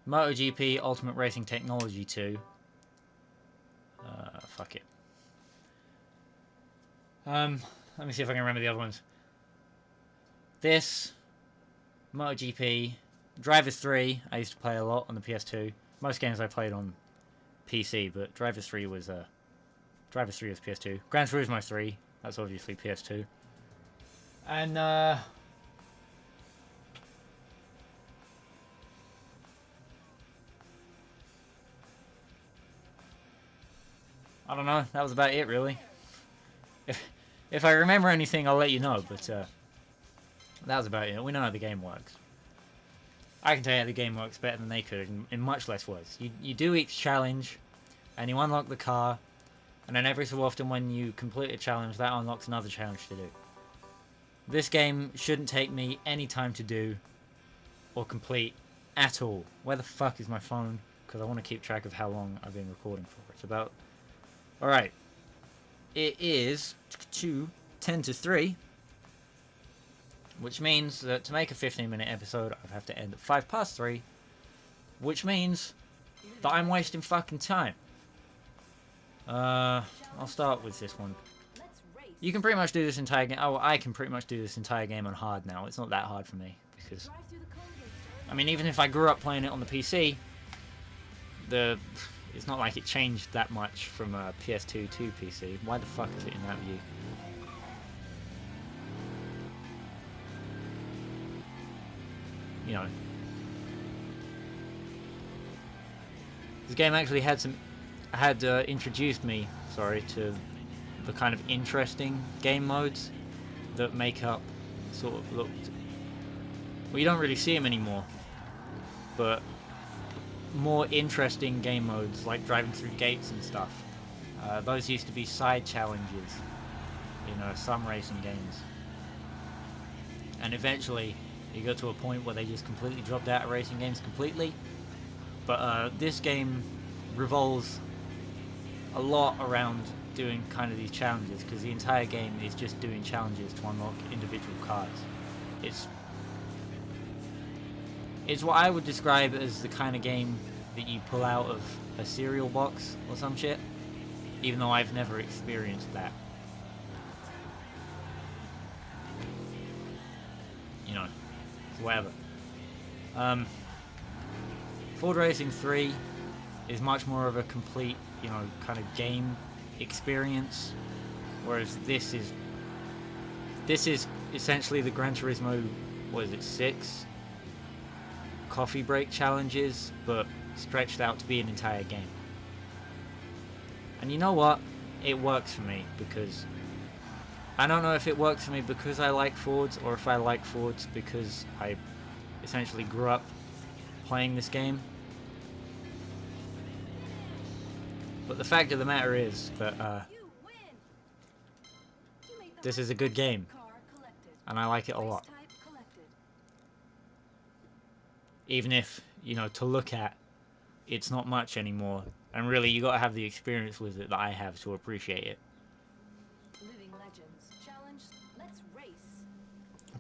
MotoGP Ultimate Racing Technology 2. Fuck it. Let me see if I can remember the other ones. This, MotoGP, Drivers 3, I used to play a lot on the PS2. Most games I played on PC, but Drivers 3 was PS2. Gran Turismo 3, that's obviously PS2. And I don't know, that was about it really. If I remember anything, I'll let you know, but that was about it. We know how the game works. I can tell you how the game works better than they could in much less words. You do each challenge, and you unlock the car, and then every so often when you complete a challenge, that unlocks another challenge to do. This game shouldn't take me any time to do or complete at all. Where the fuck is my phone? Because I want to keep track of how long I've been recording for. It's about... Alright. It is 10 to 3. Which means that to make a 15-minute episode, I'd have to end at 5 past 3. Which means that I'm wasting fucking time. I'll start with this one. You can pretty much do this entire game. Oh, I can pretty much do this entire game on hard now. It's not that hard for me because, I mean, even if I grew up playing it on the PC, it's not like it changed that much from a PS2 to PC. Why the fuck is it in that view? You know, this game actually had introduced me, to the kind of interesting game modes that make up sort of well, you don't really see them anymore, but more interesting game modes like driving through gates and stuff. Those used to be side challenges in some racing games, and eventually you got to a point where they just completely dropped out of racing games completely. But this game revolves a lot around doing kind of these challenges, because the entire game is just doing challenges to unlock individual cars. It's what I would describe as the kind of game that you pull out of a cereal box or some shit, even though I've never experienced that. You know, whatever. Ford Racing 3 is much more of a complete, kind of game experience, whereas this is essentially the Gran Turismo, 6 coffee break challenges, but stretched out to be an entire game. And you know what? It works for me, because I don't know if it works for me because I like Fords, or if I like Fords because I essentially grew up playing this game. But the fact of the matter is that this is a good game, and I like it a lot. Even if, to look at, it's not much anymore, and really you gotta have the experience with it that I have to appreciate it.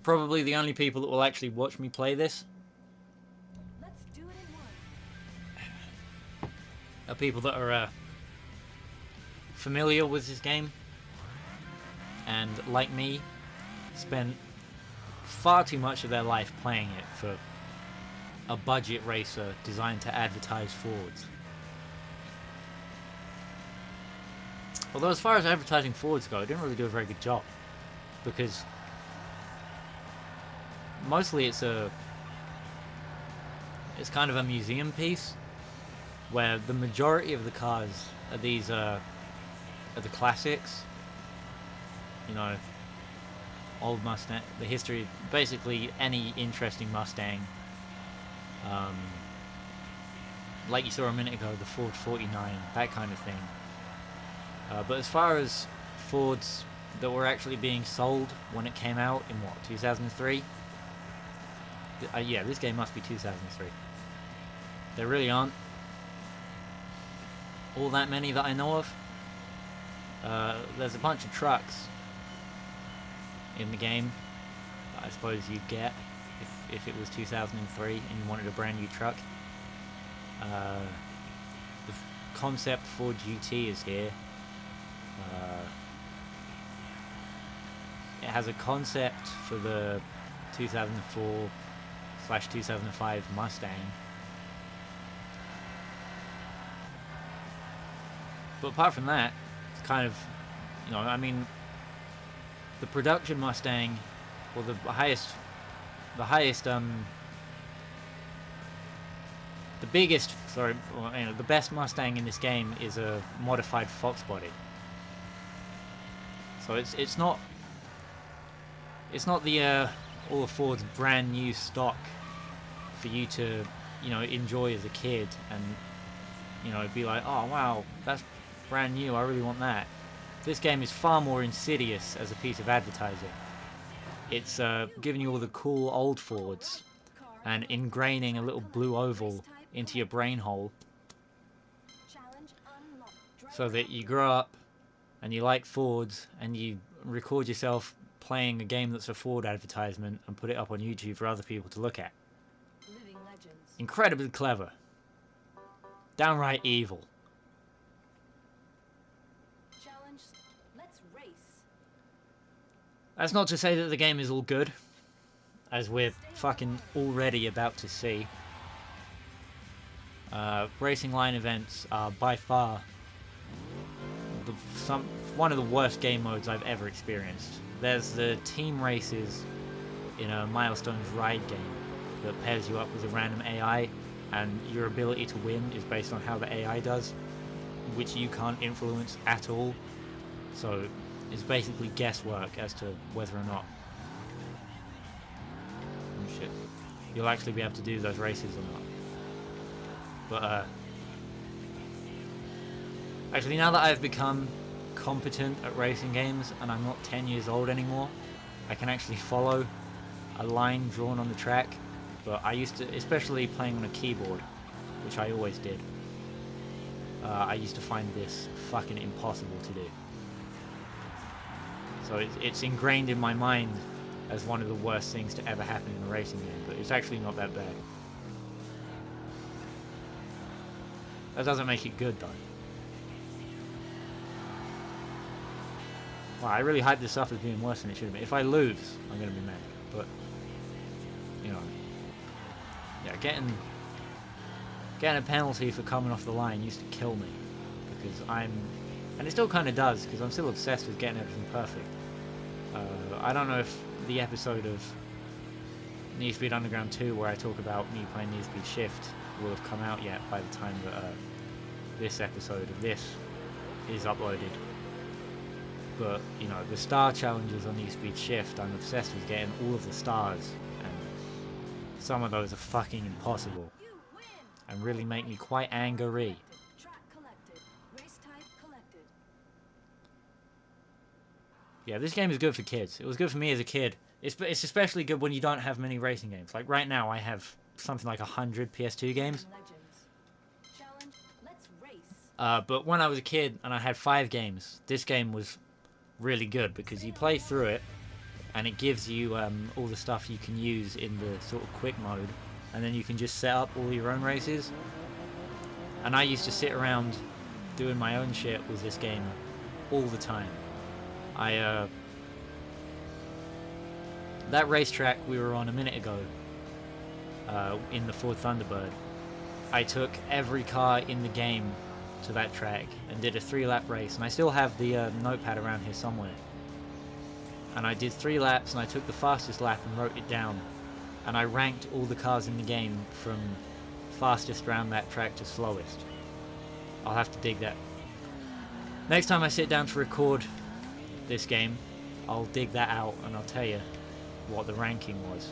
Probably the only people that will actually watch me play this are people that are familiar with this game, and like me, spent far too much of their life playing it for a budget racer designed to advertise Fords. Although as far as advertising Fords go, it didn't really do a very good job, because mostly it's kind of a museum piece where the majority of the cars are these are the classics, old Mustang, the history, basically any interesting Mustang, like you saw a minute ago, the Ford 49, that kind of thing. But as far as Fords that were actually being sold when it came out in 2003? Yeah, this game must be 2003. There really aren't all that many that I know of. There's a bunch of trucks in the game that I suppose you'd get if it was 2003 and you wanted a brand new truck. The concept for GT is here. It has a concept for the 2004/2005 Mustang. But apart from that, it's kind of, I mean, the production Mustang, or the best Mustang in this game is a modified Fox body. So it's not the all of Ford's brand new stock for you to enjoy as a kid and be like, oh wow, that's brand new, I really want that. This game is far more insidious as a piece of advertising. It's giving you all the cool old Fords and ingraining a little blue oval into your brain hole so that you grow up and you like Fords and you record yourself playing a game that's a Ford advertisement and put it up on YouTube for other people to look at. Incredibly clever. Downright evil. That's not to say that the game is all good, as we're fucking already about to see. Racing line events are by far one of the worst game modes I've ever experienced. There's the team races in a Milestones Ride game that pairs you up with a random AI, and your ability to win is based on how the AI does, which you can't influence at all. So it's basically guesswork as to whether or not you'll actually be able to do those races or not. But actually, now that I've become competent at racing games and I'm not 10 years old anymore, I can actually follow a line drawn on the track. But I used to, especially playing on a keyboard, which I always did, I used to find this fucking impossible to do. So it's ingrained in my mind as one of the worst things to ever happen in a racing game, but it's actually not that bad. That doesn't make it good, though. Wow, I really hyped this up as being worse than it should have been. If I lose, I'm going to be mad. But, yeah, getting a penalty for coming off the line used to kill me. Because and it still kind of does, because I'm still obsessed with getting everything perfect. I don't know if the episode of Need for Speed Underground 2 where I talk about me playing Need for Speed Shift will have come out yet by the time that this episode of this is uploaded. But, the star challenges on Need for Speed Shift, I'm obsessed with getting all of the stars, and some of those are fucking impossible and really make me quite angry. Yeah, this game is good for kids. It was good for me as a kid. It's especially good when you don't have many racing games. Like right now, I have something like 100 PS2 games. But when I was a kid and I had 5 games, this game was really good because you play through it and it gives you all the stuff you can use in the sort of quick mode, and then you can just set up all your own races. And I used to sit around doing my own shit with this game all the time. That racetrack we were on a minute ago, in the Ford Thunderbird, I took every car in the game to that track and did a 3-lap race, and I still have the notepad around here somewhere. And I did 3 laps and I took the fastest lap and wrote it down, and I ranked all the cars in the game from fastest around that track to slowest. I'll have to dig that. Next time I sit down to record this game, I'll dig that out and I'll tell you what the ranking was.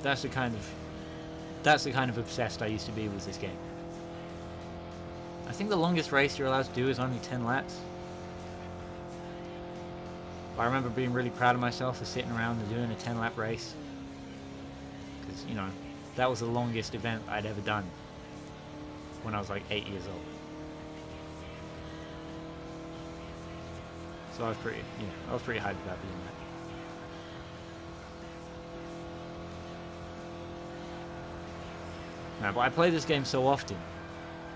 That's the kind of obsessed I used to be with this game. I think the longest race you're allowed to do is only 10 laps. But I remember being really proud of myself for sitting around and doing a 10-lap race. Because, that was the longest event I'd ever done when I was like 8 years old. So I was pretty hyped about doing that. But I play this game so often.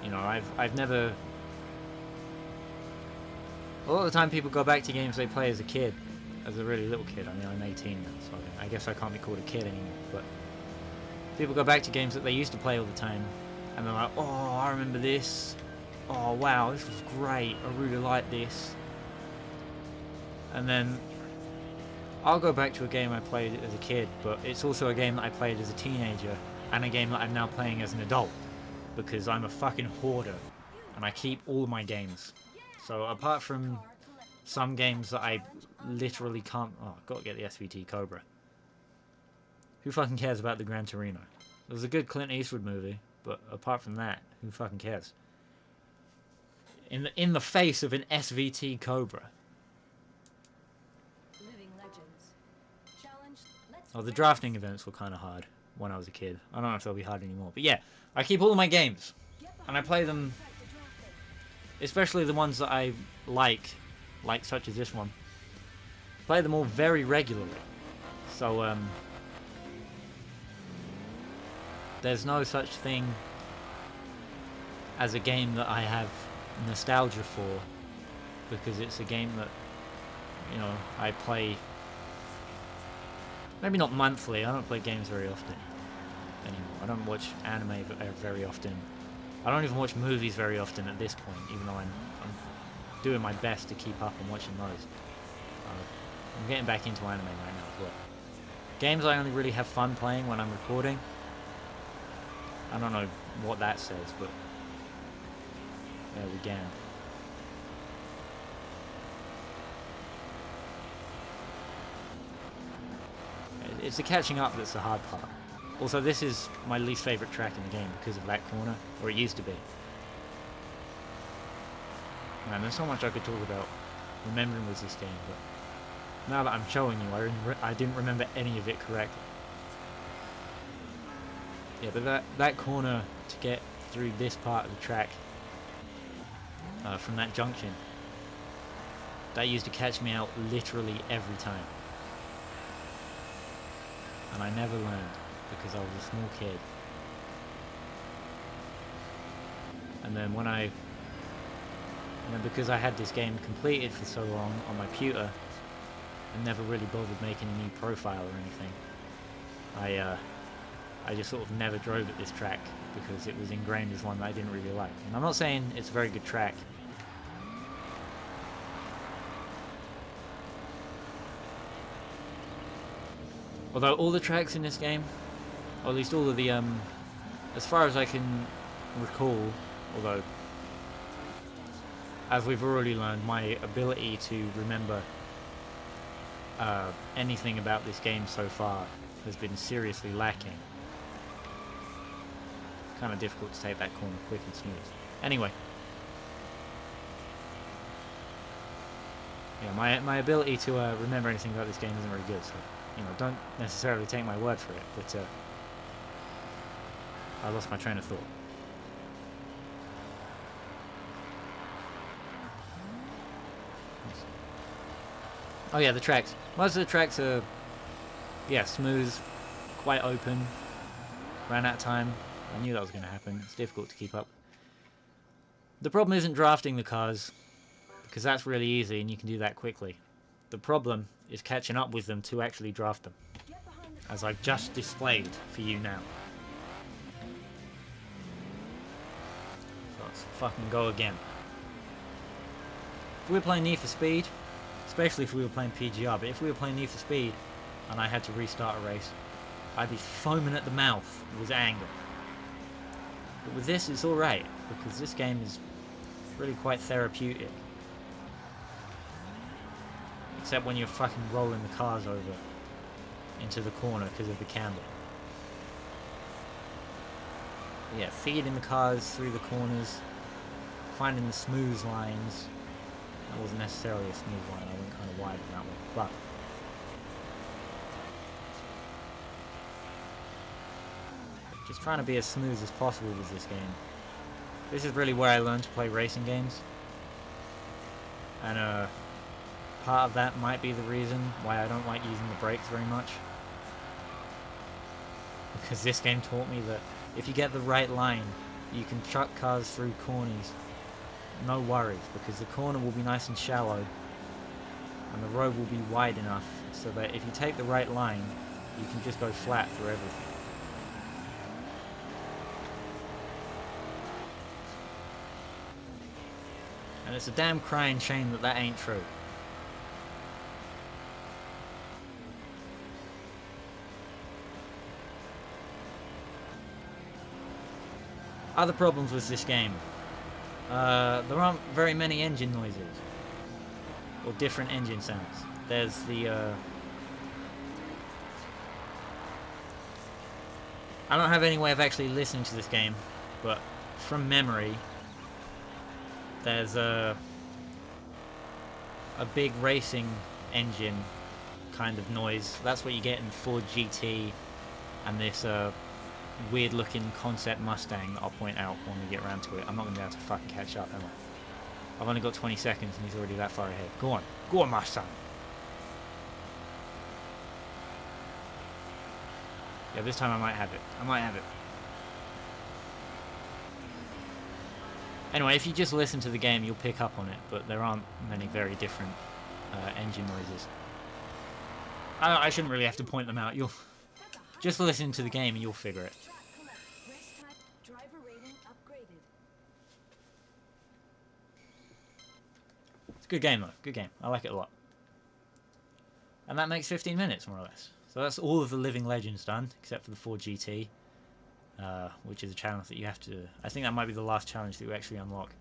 You know, I've never... A lot of the time people go back to games they play as a kid. As a really little kid. I mean, I'm 18 now, so I guess I can't be called a kid anymore. But people go back to games that they used to play all the time. And they're like, oh, I remember this. Oh, wow, this was great. I really like this. And then I'll go back to a game I played as a kid, but it's also a game that I played as a teenager, and a game that I'm now playing as an adult, because I'm a fucking hoarder, and I keep all of my games. So apart from some games that I literally can't... Oh, I've got to get the SVT Cobra. Who fucking cares about the Gran Torino? It was a good Clint Eastwood movie, but apart from that, who fucking cares? In the face of an SVT Cobra. Oh, the drafting events were kind of hard when I was a kid. I don't know if they'll be hard anymore. But yeah, I keep all of my games. And I play them, especially the ones that I like such as this one. Play them all very regularly. So, there's no such thing as a game that I have nostalgia for, because it's a game that, you know, I play... Maybe not monthly. I don't play games very often anymore. I don't watch anime very often. I don't even watch movies very often at this point, even though I'm doing my best to keep up and watching those. I'm getting back into anime right now as well. Games I only really have fun playing when I'm recording. I don't know what that says, but there we go. It's the catching up that's the hard part. Also, this is my least favourite track in the game because of that corner, or it used to be. Man, there's so much I could talk about remembering with this game, but now that I'm showing you, I didn't remember any of it correctly. Yeah, but that corner to get through this part of the track, from that junction, that used to catch me out literally every time. And I never learned because I was a small kid. And then because I had this game completed for so long on my computer and never really bothered making a new profile or anything, I just sort of never drove at this track because it was ingrained as one that I didn't really like. And I'm not saying it's a very good track. Although all the tracks in this game, or at least all of the, as far as I can recall, although, as we've already learned, my ability to remember anything about this game so far has been seriously lacking. Kind of difficult to take that corner quick and smooth. Anyway. Yeah, my ability to remember anything about this game isn't very good, so... You know, don't necessarily take my word for it, but I lost my train of thought. Oh yeah, the tracks. Most of the tracks are, yeah, smooth, quite open. Ran out of time. I knew that was going to happen. It's difficult to keep up. The problem isn't drafting the cars, because that's really easy and you can do that quickly. The problem is catching up with them to actually draft them, as I've just displayed for you now. So let's fucking go again. If we were playing Need for Speed, especially if we were playing PGR, but if we were playing Need for Speed and I had to restart a race, I'd be foaming at the mouth with anger. But with this, it's alright, because this game is really quite therapeutic. Except when you're fucking rolling the cars over into the corner because of the camber. Yeah, feeding the cars through the corners, finding the smooth lines. That wasn't necessarily a smooth line, I went kind of wide on that one, but... just trying to be as smooth as possible with this game. This is really where I learned to play racing games. And, part of that might be the reason why I don't like using the brakes very much. Because this game taught me that if you get the right line, you can chuck cars through corners. No worries, because the corner will be nice and shallow, and the road will be wide enough so that if you take the right line, you can just go flat through everything. And it's a damn crying shame that that ain't true. Other problems with this game. There aren't very many engine noises. Or different engine sounds. There's the, I don't have any way of actually listening to this game, but from memory, there's a big racing engine kind of noise. That's what you get in Ford GT and this weird looking concept Mustang that I'll point out when we get around to it. I'm not going to be able to fucking catch up, am I? I've only got 20 seconds and he's already that far ahead. Go on. Go on, Mustang. Yeah, this time I might have it. I might have it. Anyway, if you just listen to the game, you'll pick up on it, but there aren't many very different engine noises. I shouldn't really have to point them out. You'll just listen to the game and you'll figure it. It's a good game, though. Good game. I like it a lot. And that makes 15 minutes, more or less. So that's all of the Living Legends done, except for the 4GT, which is a challenge that you have to... I think that might be the last challenge that you actually unlock,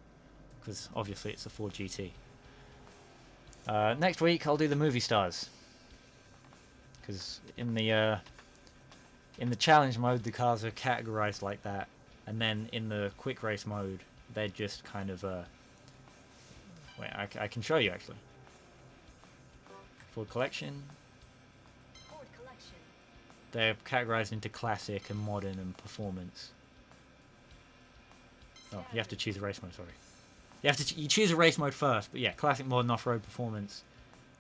because obviously it's the 4GT. Next week I'll do the movie stars, because in the challenge mode the cars are categorized like that, and then in the quick race mode they're just kind of... wait, I can show you actually. Ford Collection. They're categorized into classic and modern and performance. Oh, you have to choose a race mode, sorry. You choose a race mode first, but yeah, classic, modern, off-road, performance.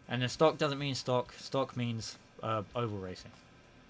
And then stock doesn't mean stock. Stock means oval racing.